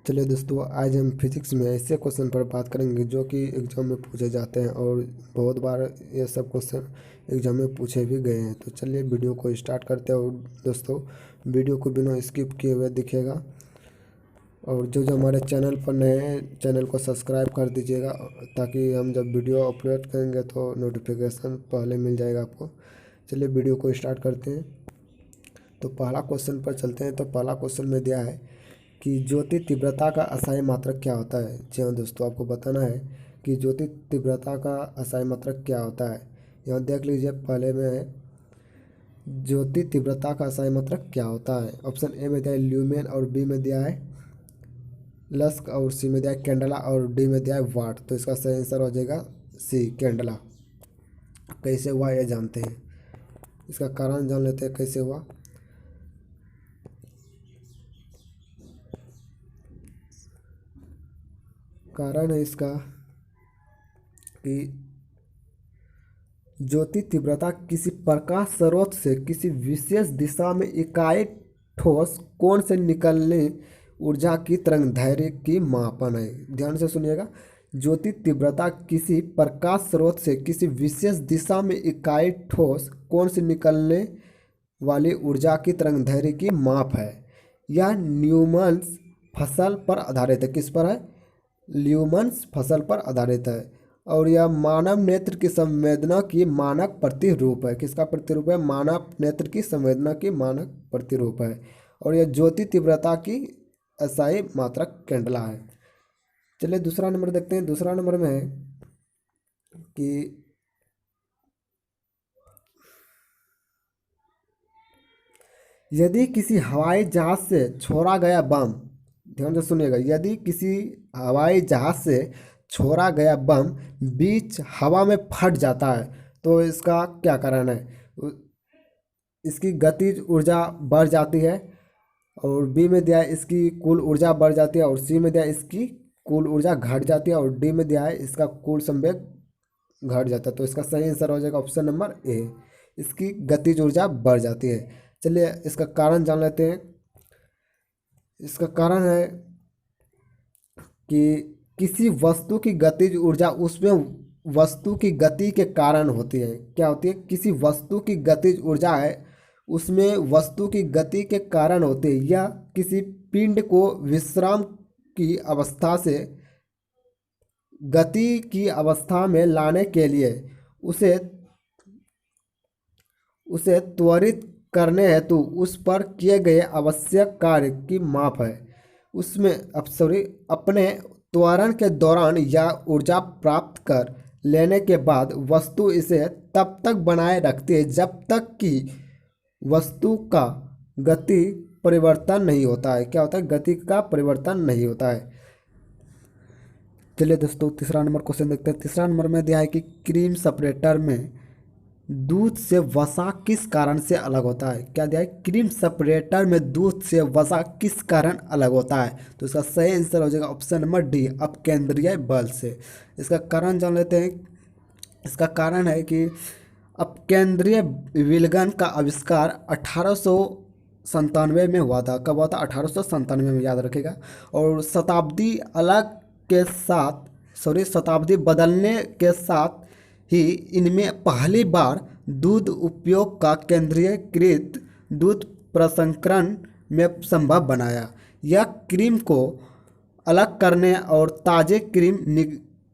चलिए दोस्तों, आज हम फिजिक्स में ऐसे क्वेश्चन पर बात करेंगे जो कि एग्जाम में पूछे जाते हैं और बहुत बार ये सब क्वेश्चन एग्जाम में पूछे भी गए हैं। तो चलिए वीडियो को स्टार्ट करते हैं। और दोस्तों, वीडियो को बिना स्किप किए हुए दिखेगा। और जो जो हमारे चैनल पर नए हैं, चैनल को सब्सक्राइब कर दीजिएगा ताकि हम जब वीडियो अपलोड करेंगे तो नोटिफिकेशन पहले मिल जाएगा आपको। चलिए वीडियो को स्टार्ट करते हैं। तो पहला क्वेश्चन पर चलते हैं। तो पहला क्वेश्चन में दिया है कि ज्योति तीव्रता का असाई मात्रक क्या होता है। जी हाँ दोस्तों, आपको बताना है कि ज्योति तीव्रता का असाई मात्रक क्या होता है। यहाँ देख लीजिए, पहले में है ज्योति तीव्रता का असाई मात्रक क्या होता है। ऑप्शन ए में दिया है ल्यूमेन, और बी में दिया है लस्क, और सी में दिया है कैंडला, और डी में दिया है वाट। तो इसका सही आंसर हो जाएगा सी, कैंडला। कैसे हुआ ये जानते हैं, इसका कारण जान लेते हैं कैसे हुआ। कारण है इसका कि ज्योति तीव्रता किसी प्रकाश स्रोत से किसी विशेष दिशा में इकाई ठोस कोण से निकलने ऊर्जा की तरंगदैर्घ्य की मापन है। ध्यान से सुनिएगा, ज्योति तीव्रता किसी प्रकाश स्रोत से किसी विशेष दिशा में इकाई ठोस कोण से निकलने वाली ऊर्जा की तरंगदैर्घ्य की माप है। यह न्यूमन्स फसल पर आधारित है। किस पर है? ल्यूमन्स फसल पर आधारित है। और यह मानव नेत्र की संवेदना की मानक प्रतिरूप है। किसका प्रतिरूप है? मानव नेत्र की संवेदना की मानक प्रतिरूप है। और यह ज्योति तीव्रता की असाई मात्रक कैंडला है। चलिए दूसरा नंबर देखते हैं। दूसरा नंबर में है कि यदि किसी हवाई जहाज से छोड़ा गया बम, ध्यान से सुनिएगा, यदि किसी हवाई जहाज से छोड़ा गया बम बीच हवा में फट जाता है तो इसका क्या कारण है। इसकी गतिज ऊर्जा बढ़ जाती है, और बी में दिया है इसकी कुल ऊर्जा बढ़ जाती है, और सी में दिया है इसकी कुल ऊर्जा घट जाती है, और डी में दिया है इसका कुल संवेग घट जाता है। तो इसका सही आंसर हो जाएगा ऑप्शन नंबर ए, इसकी गतिज ऊर्जा बढ़ जाती है। चलिए इसका कारण जान लेते हैं। इसका कारण है कि किसी वस्तु की गतिज ऊर्जा उसमें वस्तु की गति के कारण होती है। क्या होती है? किसी वस्तु की गतिज ऊर्जा है उसमें वस्तु की गति के कारण होती है। या किसी पिंड को विश्राम की अवस्था से गति की अवस्था में लाने के लिए उसे उसे त्वरित करने हेतु उस पर किए गए आवश्यक कार्य की माप है। उसमें अपने त्वरण के दौरान यह ऊर्जा प्राप्त कर लेने के बाद वस्तु इसे तब तक बनाए रखती है जब तक कि वस्तु का गति परिवर्तन नहीं होता है। क्या होता है? गति का परिवर्तन नहीं होता है। चलिए दोस्तों, तीसरा नंबर क्वेश्चन देखते हैं। तीसरा नंबर में दिया है कि क्रीम सेपरेटर में दूध से वसा किस कारण से अलग होता है। क्या दिया है? क्रीम सेपरेटर में दूध से वसा किस कारण अलग होता है। तो इसका सही आंसर हो जाएगा ऑप्शन नंबर डी, अपकेंद्रीय बल से। इसका कारण जान लेते हैं। इसका कारण है कि अपकेंद्रीय विलगन का आविष्कार 1897 में हुआ था। कब हुआ था? 1897 में, याद रखेगा। और शताब्दी बदलने के साथ ही इनमें पहली बार दूध उपयोग का केंद्रीयकृत दूध प्रसंस्करण में संभव बनाया। यह क्रीम को अलग करने और ताज़े क्रीम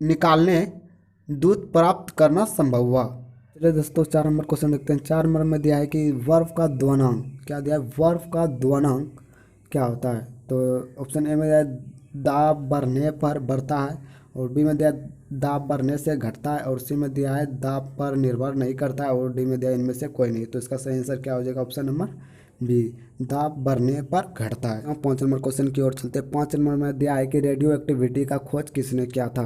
निकालने दूध प्राप्त करना संभव हुआ। चलिए दोस्तों, 4 नंबर क्वेश्चन देखते हैं। 4 नंबर में दिया है कि बर्फ का द्वनांक। क्या दिया है? बर्फ का द्वनांक क्या होता है। तो ऑप्शन ए में दिया है दाब बढ़ने पर बढ़ता है, और बी में दिया है दाब बढ़ने से घटता है, और सी में दिया है दाब पर निर्भर नहीं करता है, और डी में दिया है इनमें से कोई नहीं। तो इसका सही आंसर क्या हो जाएगा? ऑप्शन नंबर बी, दाब बढ़ने पर घटता है। हम 5 नंबर क्वेश्चन की ओर चलते हैं। 5 नंबर में दिया है कि रेडियो एक्टिविटी का खोज किसने किया था।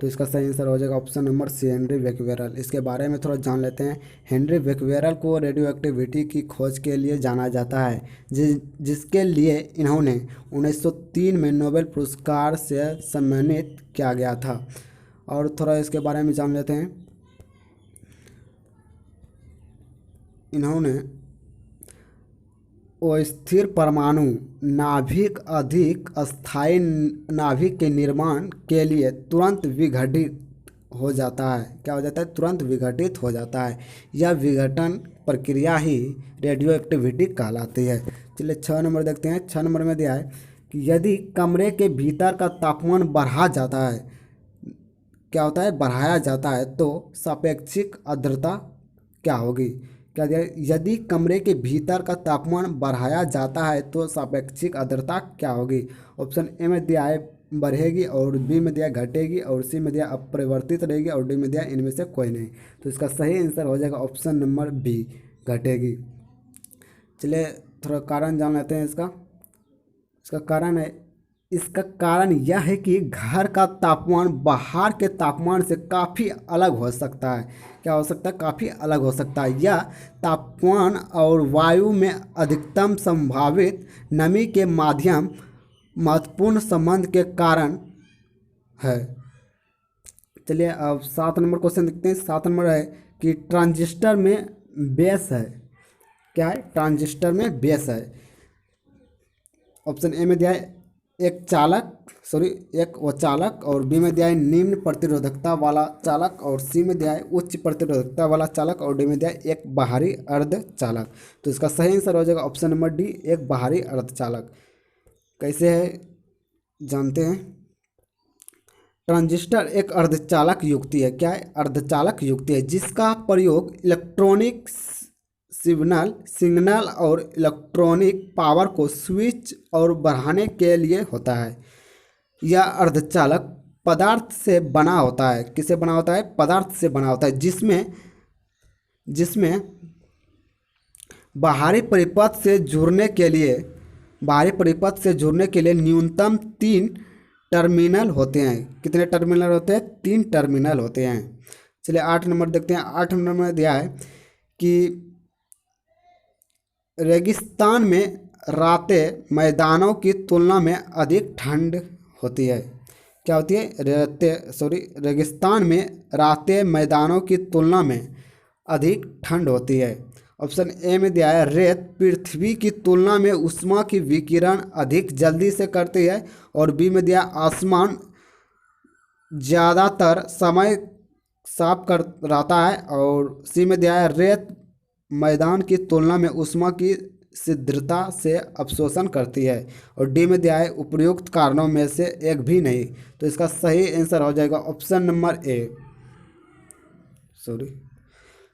तो इसका सही आंसर हो जाएगा ऑप्शन नंबर सी, हेनरी बेक्वेरेल। इसके बारे में थोड़ा जान लेते हैं। हेनरी बेक्वेरेल को रेडियो एक्टिविटी की खोज के लिए जाना जाता है, जिसके लिए इन्होंने 1903 में नोबेल पुरस्कार से सम्मानित किया गया था। और थोड़ा इसके बारे में जान लेते हैं। इन्होंने अस्थिर परमाणु नाभिक अधिक अस्थायी नाभिक के निर्माण के लिए तुरंत विघटित हो जाता है। क्या हो जाता है? तुरंत विघटित हो जाता है। यह विघटन प्रक्रिया ही रेडियो एक्टिविटी कहलाती है। चलिए 6 नंबर देखते हैं। 6 नंबर में दिया है कि यदि कमरे के भीतर का तापमान बढ़ा जाता है, क्या होता है? बढ़ाया जाता है, तो सापेक्षिक आर्द्रता क्या होगी? क्या दिया है? यदि कमरे के भीतर का तापमान बढ़ाया जाता है तो सापेक्षिक आर्द्रता क्या होगी? ऑप्शन ए में दिया है बढ़ेगी, और बी में दिया घटेगी, और सी में दिया अपरिवर्तित रहेगी, और डी में दिया इनमें से कोई नहीं। तो इसका सही आंसर हो जाएगा ऑप्शन नंबर बी, घटेगी। चलिए थोड़ा कारण जान लेते हैं इसका। इसका कारण यह है कि घर का तापमान बाहर के तापमान से काफ़ी अलग हो सकता है। क्या हो सकता है? काफ़ी अलग हो सकता है। यह तापमान और वायु में अधिकतम संभावित नमी के माध्यम महत्वपूर्ण संबंध के कारण है। चलिए अब 7 नंबर क्वेश्चन देखते हैं। 7 नंबर है कि ट्रांजिस्टर में बेस है। क्या है? ट्रांजिस्टर में बेस है। ऑप्शन ए में दिया है एक चालक, और बी में दिया है निम्न प्रतिरोधकता वाला चालक, और सी में दिया है उच्च प्रतिरोधकता वाला चालक, और डी में दिया है एक बाहरी अर्धचालक। तो इसका सही आंसर हो जाएगा ऑप्शन नंबर डी, एक बाहरी अर्धचालक। कैसे है जानते हैं। ट्रांजिस्टर एक अर्धचालक युक्ति है। क्या है? अर्धचालक युक्ति है जिसका प्रयोग इलेक्ट्रॉनिक सिग्नल और इलेक्ट्रॉनिक पावर को स्विच और बढ़ाने के लिए होता है। यह अर्धचालक पदार्थ से बना होता है। किससे बना होता है? पदार्थ से बना होता है जिसमें बाहरी परिपथ से जुड़ने के लिए न्यूनतम 3 टर्मिनल होते हैं। कितने टर्मिनल होते हैं? 3 टर्मिनल होते हैं। चलिए 8 नंबर देखते हैं। 8 नंबर में दिया है कि रेगिस्तान में रातें मैदानों की तुलना में अधिक ठंड होती है। क्या होती है? रेगिस्तान में रातें मैदानों की तुलना में अधिक ठंड होती है। ऑप्शन ए में दिया है रेत पृथ्वी की तुलना में ऊष्मा की विकिरण अधिक जल्दी से करती है, और बी में दिया आसमान ज़्यादातर समय साफ कर रहता है, और सी में दिया है रेत मैदान की तुलना में ऊष्मा की शीघ्रता से अवशोषण करती है, और डी में दिया है उपयुक्त कारणों में से एक भी नहीं। तो इसका सही आंसर हो जाएगा ऑप्शन नंबर ए।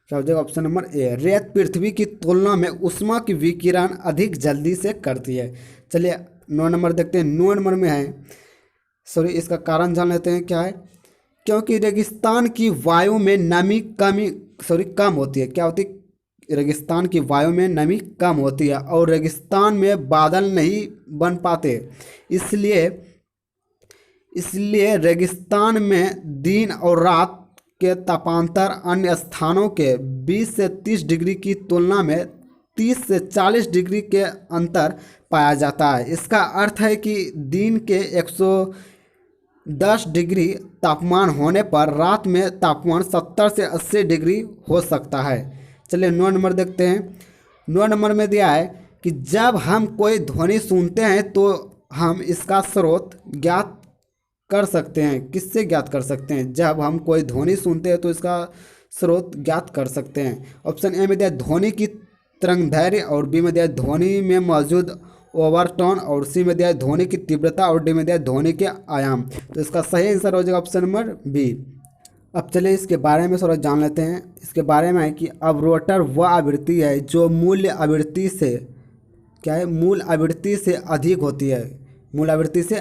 क्या हो जाएगा? ऑप्शन नंबर ए, रेत पृथ्वी की तुलना में ऊष्मा की विकिरण अधिक जल्दी से करती है। चलिए 9 नंबर देखते हैं। 9 नंबर में है इसका कारण जान लेते हैं। क्या है? क्योंकि रेगिस्तान की वायु में नमी कम होती है। क्या होती है? रेगिस्तान की वायु में नमी कम होती है, और रेगिस्तान में बादल नहीं बन पाते। इसलिए रेगिस्तान में दिन और रात के तापांतर अन्य स्थानों के 20 से 30 डिग्री की तुलना में 30 से 40 डिग्री के अंतर पाया जाता है। इसका अर्थ है कि दिन के 110 डिग्री तापमान होने पर रात में तापमान 70 से 80 डिग्री हो सकता है। चलिए 9 नंबर देखते हैं। 9 नंबर में दिया है कि जब हम कोई ध्वनि सुनते हैं तो हम इसका स्रोत ज्ञात कर सकते हैं। किससे ज्ञात कर सकते हैं? जब हम कोई ध्वनि सुनते हैं तो इसका स्रोत ज्ञात कर सकते हैं। ऑप्शन ए में दिया ध्वनि की तरंगदैर्घ्य, और बी में दिया ध्वनि में मौजूद ओवरटोन, और सी में दिया ध्वनि की तीव्रता, और डी में दिया ध्वनि के आयाम। तो इसका सही आंसर हो जाएगा ऑप्शन नंबर बी। अब चलिए इसके बारे में थोड़ा जान लेते हैं। इसके बारे में है कि अवरोटर वह आवृत्ति है जो मूल आवृत्ति से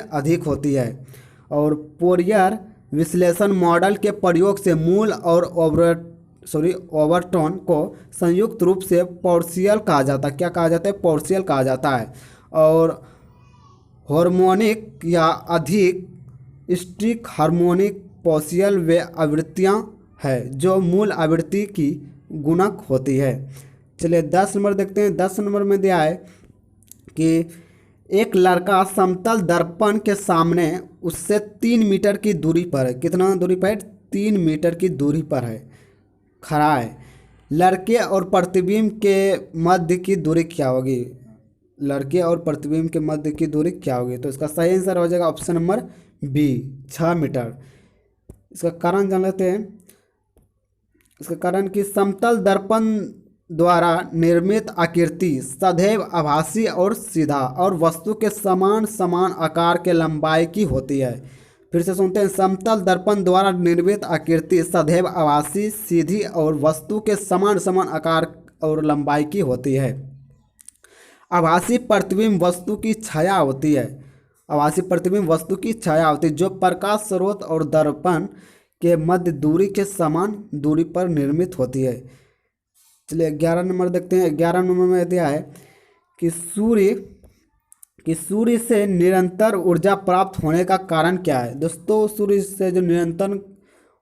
अधिक होती है, और फोरियर विश्लेषण मॉडल के प्रयोग से मूल और ओवरटोन को संयुक्त रूप से पार्शियल कहा जाता है। क्या कहा जाता है? पार्शियल कहा जाता है। और हार्मोनिक या अधिक स्ट्रिक हार्मोनिक पार्शियल वे आवृत्तियाँ हैं जो मूल आवृत्ति की गुणक होती है। चलिए 10 नंबर देखते हैं। 10 नंबर में दिया है कि एक लड़का समतल दर्पण के सामने उससे 3 मीटर की दूरी पर है। कितना दूरी पर है? 3 मीटर की दूरी पर है, खड़ा है। लड़के और प्रतिबिंब के मध्य की दूरी क्या होगी? लड़के और प्रतिबिंब के मध्य की दूरी क्या होगी? तो इसका सही आंसर हो जाएगा ऑप्शन नंबर बी, 6 मीटर। इसका कारण जान लेते हैं। इसका कारण कि समतल दर्पण द्वारा निर्मित आकृति सदैव आभासी और सीधा और वस्तु के समान समान आकार के लंबाई की होती है। फिर से सुनते हैं, समतल दर्पण द्वारा निर्मित आकृति सदैव आभासी, सीधी और वस्तु के समान समान आकार और लंबाई की होती है। आभासी प्रतिबिंब वस्तु की छाया होती है। आभासी प्रतिबिंब वस्तु की छाया होती है जो प्रकाश स्रोत और दर्पण के मध्य दूरी के समान दूरी पर निर्मित होती है। चलिए 11 नंबर देखते हैं। 11 नंबर में दिया है कि सूर्य से निरंतर ऊर्जा प्राप्त होने का कारण क्या है? दोस्तों, सूर्य से जो निरंतर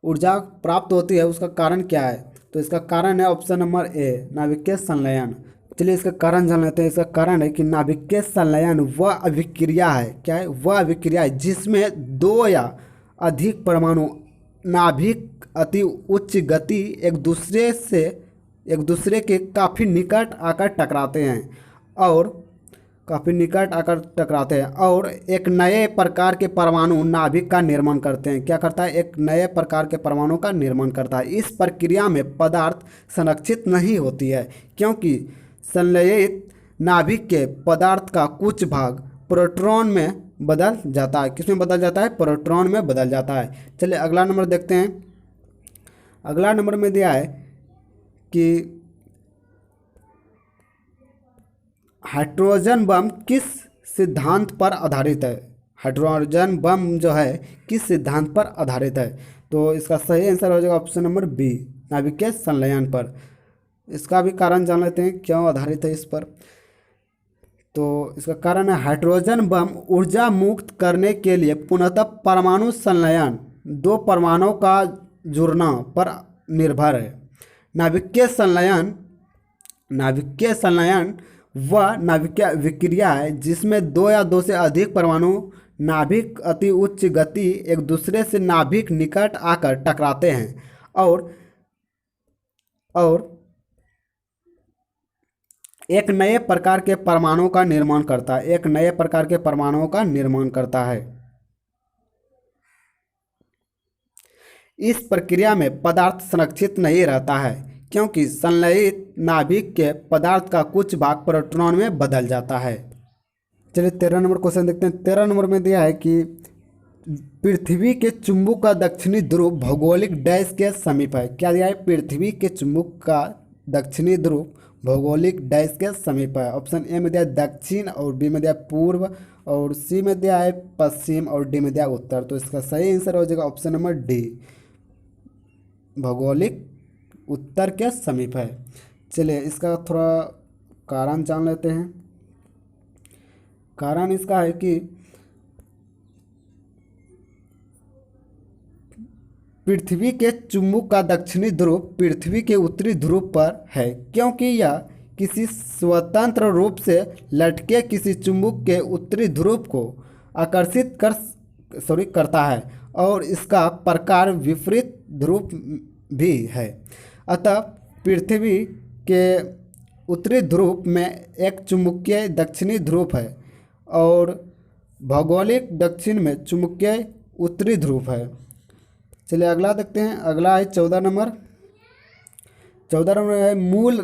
ऊर्जा प्राप्त होती है उसका कारण क्या है? तो इसका कारण है ऑप्शन नंबर ए, नाभिकीय संलयन। चलिए इसका कारण जान लेते हैं। इसका कारण है कि नाभिकीय संलयन वह अभिक्रिया है। क्या है? वह अभिक्रिया है जिसमें दो या अधिक परमाणु नाभिक अति उच्च गति एक दूसरे के काफ़ी निकट आकर टकराते हैं और एक नए प्रकार के परमाणु नाभिक का निर्माण करते हैं। क्या करता है? एक नए प्रकार के परमाणु का निर्माण करता है। इस प्रक्रिया में पदार्थ संरक्षित नहीं होती है क्योंकि संलयित नाभिक के पदार्थ का कुछ भाग प्रोटॉन में बदल जाता है। किसमें बदल जाता है? प्रोटॉन में बदल जाता है। चलिए अगला नंबर देखते हैं। अगला नंबर में दिया है कि हाइड्रोजन बम किस सिद्धांत पर आधारित है? हाइड्रोजन बम जो है किस सिद्धांत पर आधारित है? तो इसका सही आंसर हो जाएगा ऑप्शन नंबर बी, नाभिकीय संलयन पर। इसका भी कारण जान लेते हैं क्यों आधारित है इस पर। तो इसका कारण है हाइड्रोजन बम ऊर्जा मुक्त करने के लिए पुनः परमाणु संलयन, दो परमाणुओं का जुड़ना पर निर्भर है। नाभिकीय संलयन वह नाभिकीय विक्रिया है जिसमें दो या दो से अधिक परमाणु नाभिक अति उच्च गति एक दूसरे से नाभिक निकट आकर टकराते हैं और एक नए प्रकार के परमाणुओं का निर्माण करता है। इस प्रक्रिया में पदार्थ संरक्षित नहीं रहता है क्योंकि संलयित नाभिक के पदार्थ का कुछ भाग प्रोटॉन में बदल जाता है। चलिए 13 नंबर क्वेश्चन देखते हैं। 13 नंबर में दिया है कि पृथ्वी के चुंबक का दक्षिणी ध्रुव भौगोलिक डैश के समीप है। क्या दिया है? पृथ्वी के चुंबक का दक्षिणी ध्रुव भौगोलिक डैश के समीप है। ऑप्शन ए में दिया है दक्षिण और बी में दिया है पूर्व और सी में दिया है पश्चिम और डी में दिया है उत्तर। तो इसका सही आंसर हो जाएगा ऑप्शन नंबर डी, भौगोलिक उत्तर के समीप है। चलिए इसका थोड़ा कारण जान लेते हैं। कारण इसका है कि पृथ्वी के चुंबक का दक्षिणी ध्रुव पृथ्वी के उत्तरी ध्रुव पर है क्योंकि यह किसी स्वतंत्र रूप से लटके किसी चुंबक के उत्तरी ध्रुव को आकर्षित करता है और इसका प्रकार विपरीत ध्रुव भी है। अतः पृथ्वी के उत्तरी ध्रुव में एक चुंबकीय दक्षिणी ध्रुव है और भौगोलिक दक्षिण में चुंबकीय उत्तरी ध्रुव है। चलिए अगला देखते हैं। अगला है 14 नंबर। 14 नंबर है मूल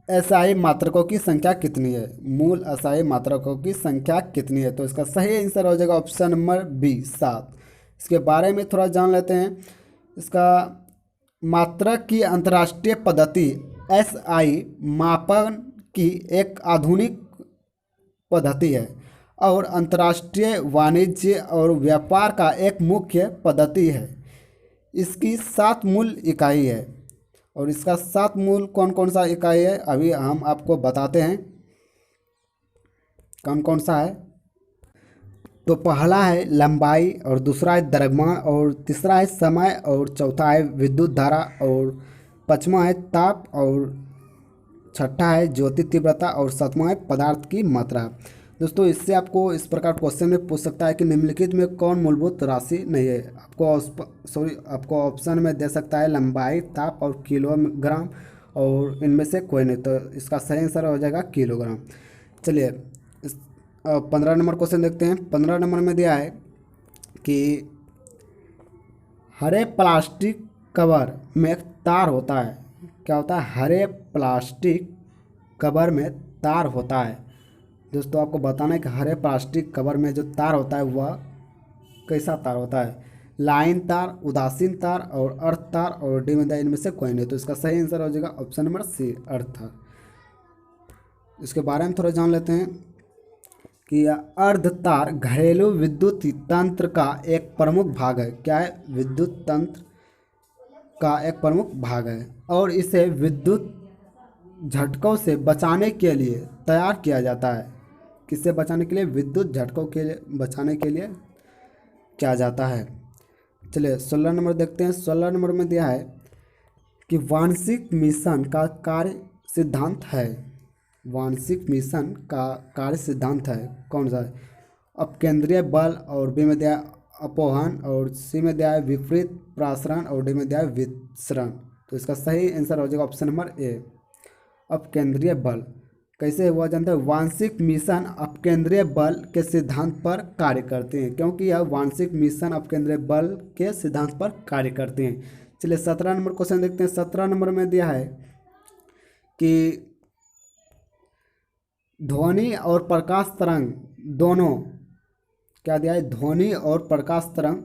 असाई मात्रकों की संख्या कितनी है? मूल असाई मात्रकों की संख्या कितनी है? तो इसका सही आंसर हो जाएगा ऑप्शन नंबर बी, 7। इसके बारे में थोड़ा जान लेते हैं। इसका मात्रक की अंतर्राष्ट्रीय पद्धति एसआई मापन की एक आधुनिक पद्धति है और अंतर्राष्ट्रीय वाणिज्य और व्यापार का एक मुख्य पद्धति है। इसकी 7 मूल इकाई है और इसका 7 मूल कौन कौन सा इकाई है अभी हम आपको बताते हैं कौन कौन सा है। तो पहला है लंबाई और दूसरा है द्रव्यमान और तीसरा है समय और चौथा है विद्युत धारा और पांचवा है ताप और छठा है ज्योति तीव्रता और सातवां है पदार्थ की मात्रा। दोस्तों इससे आपको इस प्रकार क्वेश्चन में पूछ सकता है कि निम्नलिखित में कौन मूलभूत राशि नहीं है। आपको ऑप्शन में दे सकता है लंबाई, ताप और किलोग्राम और इनमें से कोई नहीं। तो इसका सही आंसर हो जाएगा किलोग्राम। चलिए अब 15 नंबर क्वेश्चन देखते हैं। 15 नंबर में दिया है कि हरे प्लास्टिक कवर में एक तार होता है। क्या होता है? हरे प्लास्टिक कवर में तार होता है। दोस्तों आपको बताना है कि हरे प्लास्टिक कवर में जो तार होता है वह कैसा तार होता है? लाइन तार, उदासीन तार और अर्थ तार और डी में दिया इनमें से कोई नहीं। तो इसका सही आंसर हो जाएगा ऑप्शन नंबर सी, अर्थ तार। इसके बारे में थोड़ा जान लेते हैं कि अर्ध तार घरेलू विद्युत तंत्र का एक प्रमुख भाग है। क्या है? विद्युत तंत्र का एक प्रमुख भाग है और इसे विद्युत झटकों से बचाने के लिए तैयार किया जाता है। किससे बचाने के लिए? विद्युत झटकों के लिए बचाने के लिए किया जाता है। चलिए 16 नंबर देखते हैं। 16 नंबर में दिया है कि वांशिक मिशन का कार्य सिद्धांत है। वांशिक मिशन का कार्य सिद्धांत है कौन सा है? अपकेंद्रीय बल और बी में दिया अपोहन और सी में दिया है विपरीत प्रसारण और डी में दिया है विसरण। तो इसका सही आंसर हो जाएगा ऑप्शन नंबर ए, अपकेंद्रीय बल। कैसे हुआ जानते हैं? वांशिक मिशन अपकेंद्रीय बल के सिद्धांत पर कार्य करते हैं, क्योंकि यह वांशिक मिशन अपकेंद्रीय बल के सिद्धांत पर कार्य करते हैं। चलिए 17 नंबर क्वेश्चन देखते हैं। 17 नंबर में दिया है कि ध्वनि और प्रकाश तरंग दोनों, क्या दिया है? ध्वनि और प्रकाश तरंग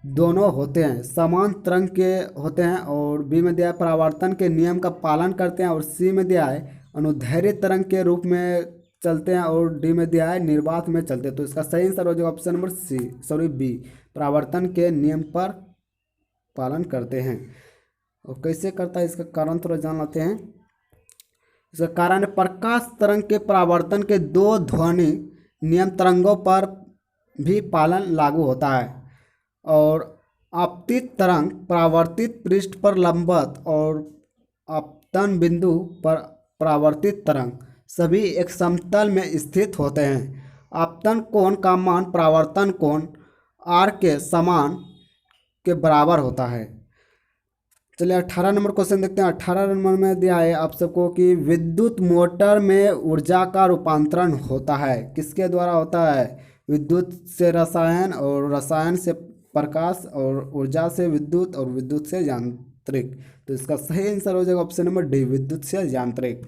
दोनों होते हैं, समान तरंग के होते हैं और बी में दिया है परावर्तन के नियम का पालन करते हैं और सी में दिया है अनुदैर्ध्य तरंग के रूप में चलते हैं और डी में दिया है निर्वात में चलते हैं। तो इसका सही आंसर हो जाएगा ऑप्शन नंबर सी, बी, परावर्तन के नियम पर पालन करते हैं। और कैसे करता है इसका कारण थोड़ा जान लेते हैं। इसका कारण है प्रकाश तरंग के परावर्तन के दो ध्वनि नियम तरंगों पर भी पालन लागू होता है और आपतित तरंग परावर्तित पृष्ठ पर लंबवत और आपतन बिंदु पर परावर्तित तरंग सभी एक समतल में स्थित होते हैं। आपतन कोण का मान परावर्तन कोण आर के समान के बराबर होता है। चलिए 18 नंबर क्वेश्चन देखते हैं। 18 नंबर में दिया है आप सबको कि विद्युत मोटर में ऊर्जा का रूपांतरण होता है। किसके द्वारा होता है? विद्युत से रसायन और रसायन से प्रकाश और ऊर्जा से विद्युत और विद्युत से यांत्रिक। तो इसका सही आंसर हो जाएगा ऑप्शन नंबर डी, विद्युत से यांत्रिक।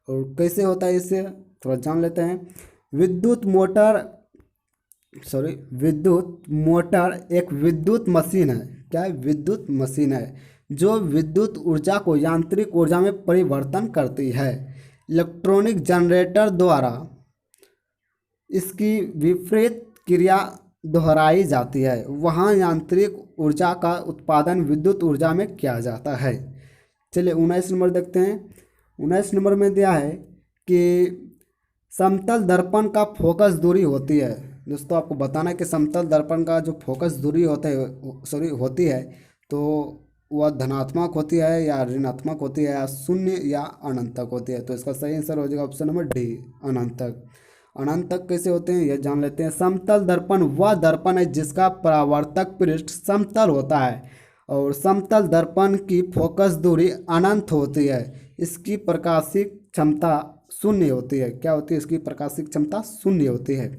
और कैसे होता है इससे थोड़ा जान लेते हैं। विद्युत मोटर एक विद्युत मशीन है। क्या है? विद्युत मशीन है जो विद्युत ऊर्जा को यांत्रिक ऊर्जा में परिवर्तन करती है। इलेक्ट्रॉनिक जनरेटर द्वारा इसकी विपरीत क्रिया दोहराई जाती है, वहाँ यांत्रिक ऊर्जा का उत्पादन विद्युत ऊर्जा में किया जाता है। चलिए 19 नंबर देखते हैं। 19 नंबर में दिया है कि समतल दर्पण का फोकस दूरी होती है। दोस्तों आपको बताना है कि समतल दर्पण का जो फोकस दूरी होती है तो वह धनात्मक होती है या ऋणात्मक होती है या शून्य या अनंतक होती है। तो इसका सही आंसर हो जाएगा ऑप्शन नंबर डी, अनंतक। अनंतक कैसे होते हैं यह जान लेते हैं। समतल दर्पण वह दर्पण है जिसका परावर्तक पृष्ठ समतल होता है और समतल दर्पण की फोकस दूरी अनंत होती है। इसकी प्रकाशिक क्षमता शून्य होती है। क्या होती है? इसकी प्रकाशिक क्षमता शून्य होती है।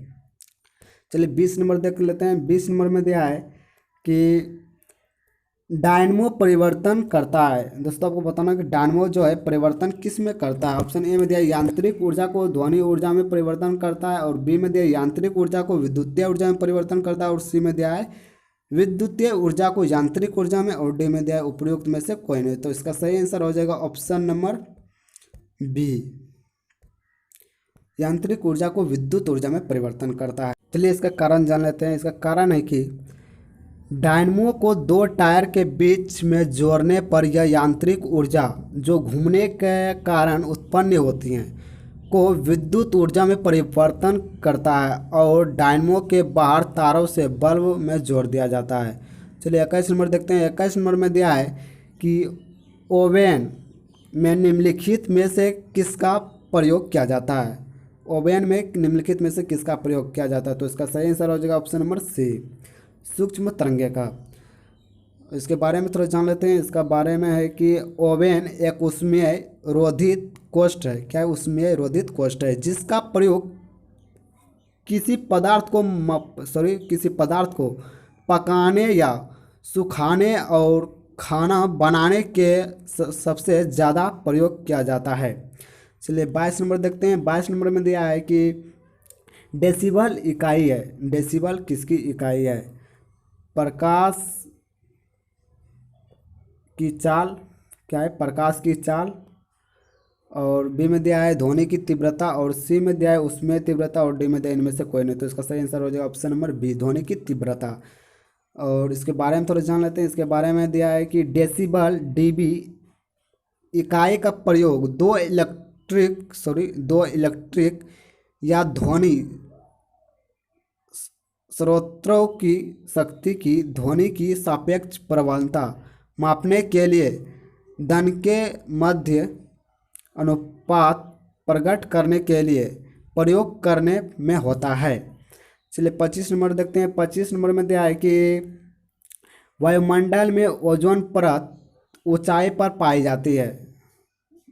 चलिए 20 नंबर देख लेते हैं। 20 नंबर में दिया है कि डायनमो परिवर्तन करता है। दोस्तों आपको बताना कि डायनमो जो है परिवर्तन किस में करता है। ऑप्शन ए में दिया यांत्रिक ऊर्जा को ध्वनि ऊर्जा में परिवर्तन करता है और बी में दिया यांत्रिक ऊर्जा को विद्युतीय ऊर्जा में परिवर्तन करता है और सी में दिया है विद्युतीय ऊर्जा को यांत्रिक ऊर्जा में और डी में दिया है उपयुक्त में से कोई नहीं। तो इसका सही आंसर हो जाएगा ऑप्शन नंबर बी, यांत्रिक ऊर्जा को विद्युत ऊर्जा में परिवर्तन करता है। चलिए इसका कारण जान लेते हैं। इसका कारण है कि डायनमो को दो टायर के बीच में जोड़ने पर यह यांत्रिक ऊर्जा जो घूमने के कारण उत्पन्न होती हैं को विद्युत ऊर्जा में परिवर्तन करता है और डायनमो के बाहर तारों से बल्ब में जोड़ दिया जाता है। चलिए 21 नंबर देखते हैं। 21 नंबर में दिया है कि ओवेन में निम्नलिखित में से किसका प्रयोग किया जाता है। ओवेन में निम्नलिखित में से किसका प्रयोग किया जाता है। तो इसका सही आंसर हो जाएगा ऑप्शन नंबर सी, सूक्ष्म तरंगे का। इसके बारे में थोड़ा जान लेते हैं। इसका बारे में है कि ओवेन एक ऊष्मीय रोधित कोष्ठ है। क्या है? ऊष्मीय रोधित कोष्ठ है जिसका प्रयोग किसी पदार्थ को पकाने या सुखाने और खाना बनाने के सबसे ज़्यादा प्रयोग किया जाता है। चलिए 22 नंबर देखते हैं। 22 नंबर में दिया है कि डेसिबल इकाई है। डेसिबल किसकी इकाई है? प्रकाश की चाल, क्या है? प्रकाश की चाल। और बी में दिया है ध्वनि की तीव्रता, और सी में दिया है उसमें तीव्रता, और डी में दिया इनमें से कोई नहीं। तो इसका सही आंसर हो जाएगा ऑप्शन नंबर बी, ध्वनि की तीव्रता। और इसके बारे में थोड़ा जान लेते हैं। इसके बारे में दिया है कि डेसिबल डीबी इकाई का प्रयोग दो इलेक्ट्रिक या ध्वनि स्रोतों की शक्ति की ध्वनि की सापेक्ष प्रबलता मापने के लिए दन के मध्य अनुपात प्रकट करने के लिए प्रयोग करने में होता है। चलिए 25 नंबर देखते हैं। 25 नंबर में दिया है कि वायुमंडल में ओजोन परत ऊंचाई पर पाई जाती है।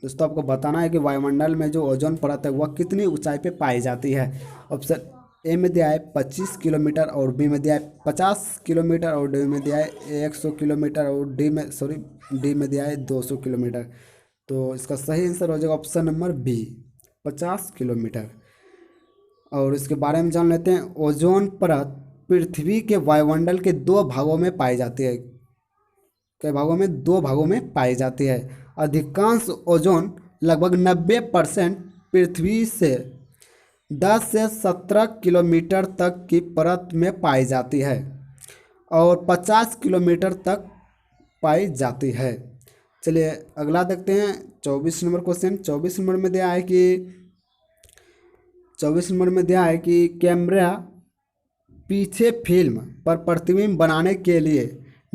दोस्तों आपको बताना है कि वायुमंडल में जो ओजोन परत है वह कितनी ऊंचाई पे पाई जाती है। ऑप्शन ए में दिया है 25 किलोमीटर, और बी में दिया है 50 किलोमीटर, और डी में दिया है 100 किलोमीटर, और डी में दिया है 200 किलोमीटर। तो इसका सही आंसर हो जाएगा ऑप्शन नंबर बी, 50 किलोमीटर। और इसके बारे में जान लेते हैं। ओजोन परत पृथ्वी के वायुमंडल के दो भागों में पाई जाती है। कई भागों में? दो भागों में पाई जाती है। अधिकांश ओजोन लगभग 90% पृथ्वी से 10 से 17 किलोमीटर तक की परत में पाई जाती है, और 50 किलोमीटर तक पाई जाती है। चलिए अगला देखते हैं 24 नंबर क्वेश्चन। 24 नंबर में दिया है कि कैमरा पीछे फिल्म पर प्रतिबिंब बनाने के लिए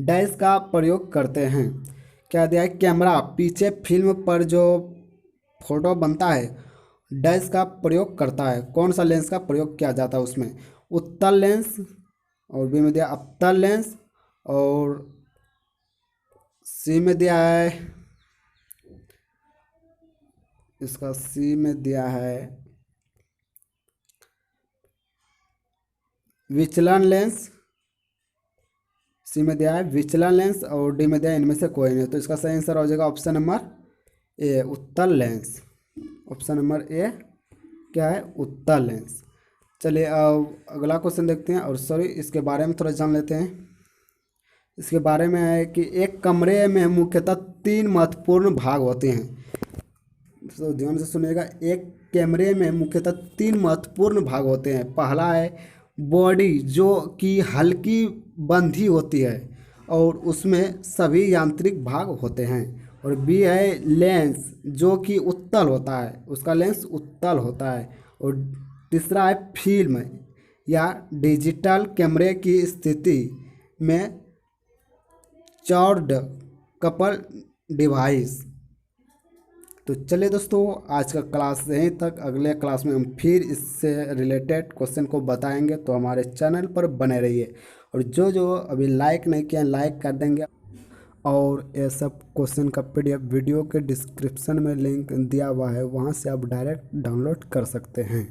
डैश का प्रयोग करते हैं। क्या दिया है? कैमरा पीछे फिल्म पर जो फोटो बनता है डैश का प्रयोग करता है। कौन सा लेंस का प्रयोग किया जाता है उसमें? उत्तल लेंस, और बी में दिया अवतल लेंस, और सी में दिया है इसका सी में दिया है विचलन लेंस। सी में दिया है विचलन लेंस, और डी में दिया इनमें से कोई नहीं। तो इसका सही आंसर हो जाएगा ऑप्शन नंबर ए, उत्तल लेंस। ऑप्शन नंबर ए क्या है? उत्तल लेंस। चलिए अब अगला क्वेश्चन देखते हैं। और इसके बारे में थोड़ा जान लेते हैं। इसके बारे में है कि एक कमरे में मुख्यतः 3 महत्वपूर्ण भाग होते हैं। तो ध्यान से सुनिएगा। एक कमरे में मुख्यतः 3 महत्वपूर्ण भाग होते हैं। पहला है बॉडी, जो कि हल्की बंधी होती है और उसमें सभी यांत्रिक भाग होते हैं। और बी है लेंस, जो कि उत्तल होता है, उसका लेंस उत्तल होता है। और तीसरा है फिल्म या डिजिटल कैमरे की स्थिति में चार्ड कपल डिवाइस। तो चलिए दोस्तों आज का क्लास यहीं तक। अगले क्लास में हम फिर इससे रिलेटेड क्वेश्चन को बताएंगे, तो हमारे चैनल पर बने रहिए। और जो अभी लाइक नहीं किया लाइक कर देंगे। और ये सब क्वेश्चन का PDF वीडियो के डिस्क्रिप्शन में लिंक दिया हुआ है, वहाँ से आप डायरेक्ट डाउनलोड कर सकते हैं।